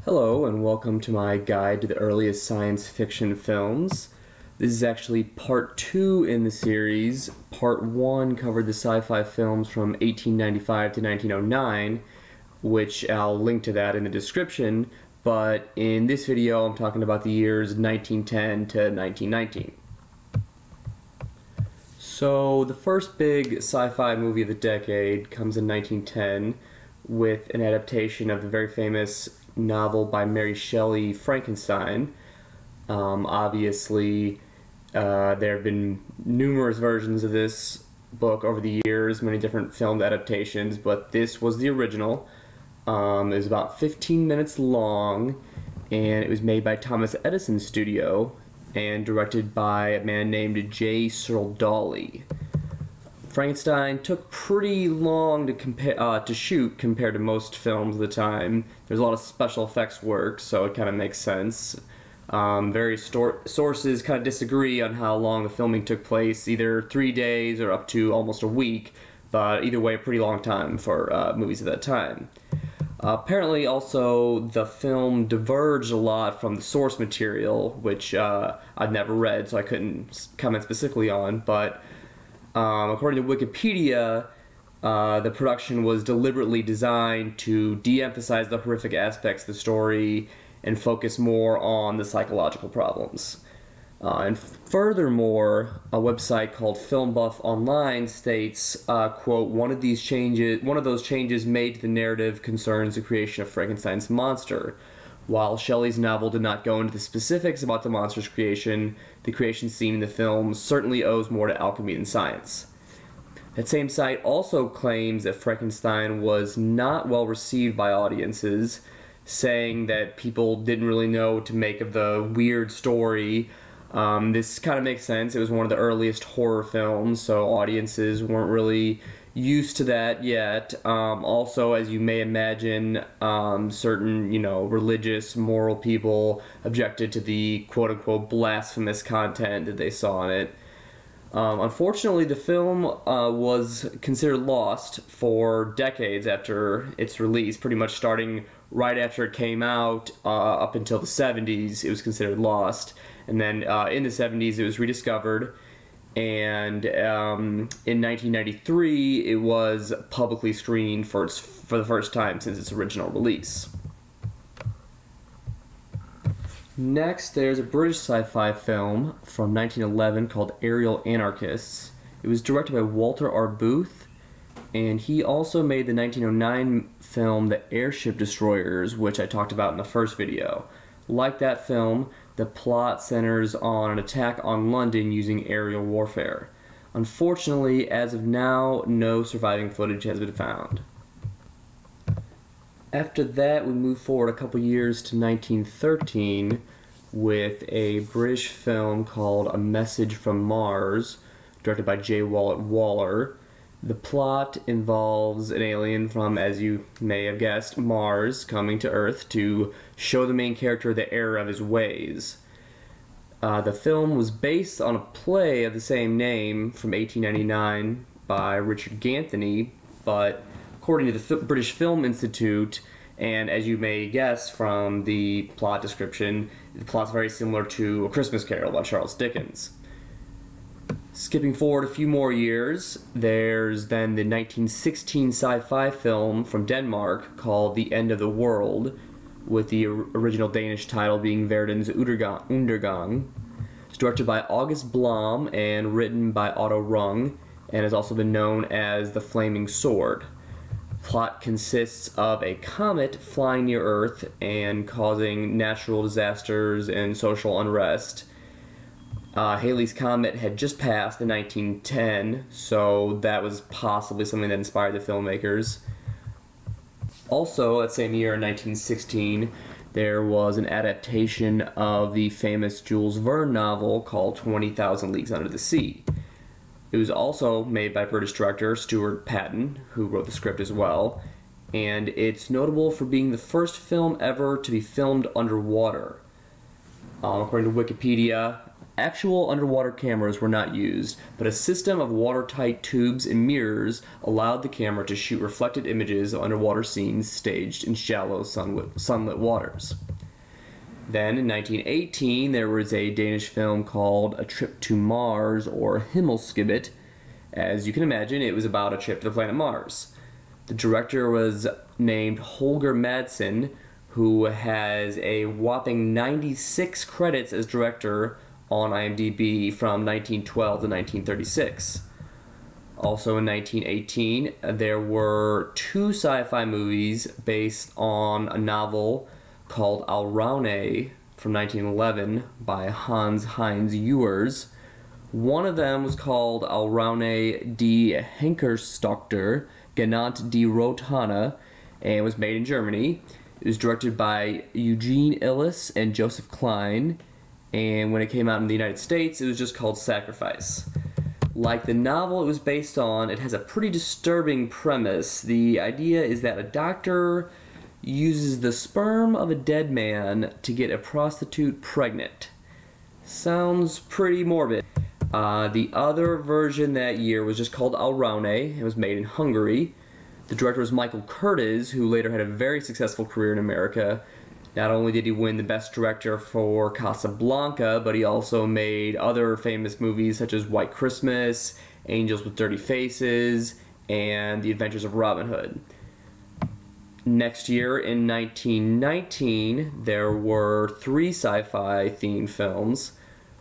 Hello and welcome to my guide to the earliest science fiction films. This is actually part 2 in the series. Part 1 covered the sci-fi films from 1895 to 1909, which I'll link to that in the description, but in this video I'm talking about the years 1910 to 1919. So the first big sci-fi movie of the decade comes in 1910 with an adaptation of the very famous novel by Mary Shelley, Frankenstein. Obviously, there have been numerous versions of this book over the years, many different filmed adaptations, but this was the original. It was about 15 minutes long, and it was made by Thomas Edison's studio and directed by a man named J. Searle Dawley. Frankenstein took pretty long to shoot compared to most films of the time. There's a lot of special effects work, so it kind of makes sense. Various sources kind of disagree on how long the filming took place, either 3 days or up to almost a week, but either way, a pretty long time for movies at that time. Apparently, also, the film diverged a lot from the source material, which I've never read, so I couldn't comment specifically on, but according to Wikipedia, the production was deliberately designed to de-emphasize the horrific aspects of the story and focus more on the psychological problems. And furthermore, a website called Film Buff Online states, quote, one of those changes made to the narrative concerns the creation of Frankenstein's monster. While Shelley's novel did not go into the specifics about the monster's creation, the creation scene in the film certainly owes more to alchemy than science. That same site also claims that Frankenstein was not well received by audiences, saying that people didn't really know what to make of the weird story. This kind of makes sense. It was one of the earliest horror films, so audiences weren't really used to that yet. Also, as you may imagine, certain, religious, moral people objected to the quote-unquote blasphemous content that they saw in it. Unfortunately, the film was considered lost for decades after its release, pretty much starting right after it came out up until the 70s. It was considered lost, and then in the 70s it was rediscovered, and in 1993 it was publicly screened for the first time since its original release. Next, there's a British sci-fi film from 1911 called Aerial Anarchists. It was directed by Walter R. Booth, and he also made the 1909 film The Airship Destroyers, which I talked about in the first video. Like that film, the plot centers on an attack on London using aerial warfare. Unfortunately, as of now, no surviving footage has been found. After that, we move forward a couple years to 1913 with a British film called A Message from Mars, directed by J. Wallet Waller. The plot involves an alien from, as you may have guessed, Mars, coming to Earth to show the main character the error of his ways. The film was based on a play of the same name from 1899 by Richard Ganthony, but according to the British Film Institute, and as you may guess from the plot description, the plot's very similar to A Christmas Carol by Charles Dickens. Skipping forward a few more years, there's then the 1916 sci-fi film from Denmark called The End of the World, with the original Danish title being Verdens Undergang. It's directed by August Blom and written by Otto Rung, and has also been known as The Flaming Sword. Plot consists of a comet flying near Earth and causing natural disasters and social unrest. Halley's Comet had just passed in 1910, so that was possibly something that inspired the filmmakers. Also, that same year in 1916, there was an adaptation of the famous Jules Verne novel called 20,000 Leagues Under the Sea. It was also made by British director Stuart Patton, who wrote the script as well, and it's notable for being the first film ever to be filmed underwater. According to Wikipedia, Actual underwater cameras were not used, but a system of watertight tubes and mirrors allowed the camera to shoot reflected images of underwater scenes staged in shallow sunlit waters. Then in 1918 there was a Danish film called A Trip to Mars, or Himmelskibet. As you can imagine, it was about a trip to the planet Mars. The director was named Holger Madsen, who has a whopping 96 credits as director on IMDb from 1912 to 1936. Also in 1918, there were 2 sci-fi movies based on a novel called Alraune from 1911 by Hans Heinz Ewers. One of them was called Alraune die Henkerstochter, genannt die Rothanne, and was made in Germany. It was directed by Eugene Illis and Joseph Klein, and when it came out in the United States, it was just called Sacrifice. Like the novel it was based on, it has a pretty disturbing premise. The idea is that a doctor uses the sperm of a dead man to get a prostitute pregnant. Sounds pretty morbid. The other version that year was just called Alraune. It was made in Hungary. The director was Michael Curtiz, who later had a very successful career in America. Not only did he win the Best Director for Casablanca, but he also made other famous movies such as White Christmas, Angels with Dirty Faces, and The Adventures of Robin Hood. Next year, in 1919, there were 3 sci-fi themed films.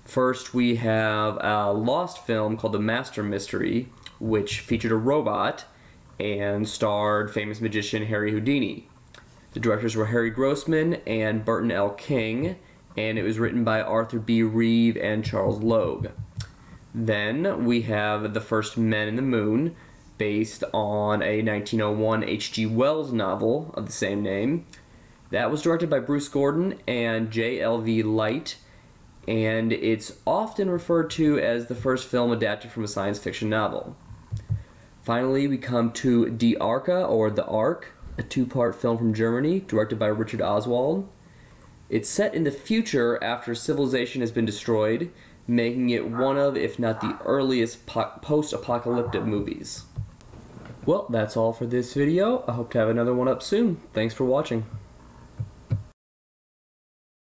First, we have a lost film called The Master Mystery, which featured a robot and starred famous magician Harry Houdini. The directors were Harry Grossman and Burton L. King, and it was written by Arthur B. Reeve and Charles Logue. Then we have The First Men in the Moon, based on a 1901 H.G. Wells novel of the same name. That was directed by Bruce Gordon and J.L.V. Light, and it's often referred to as the first film adapted from a science fiction novel. Finally, we come to Die Arke, or The Ark, a 2-part film from Germany, directed by Richard Oswald. It's set in the future after civilization has been destroyed, making it one of, if not the earliest, post-apocalyptic movies. Well, that's all for this video. I hope to have another one up soon. Thanks for watching.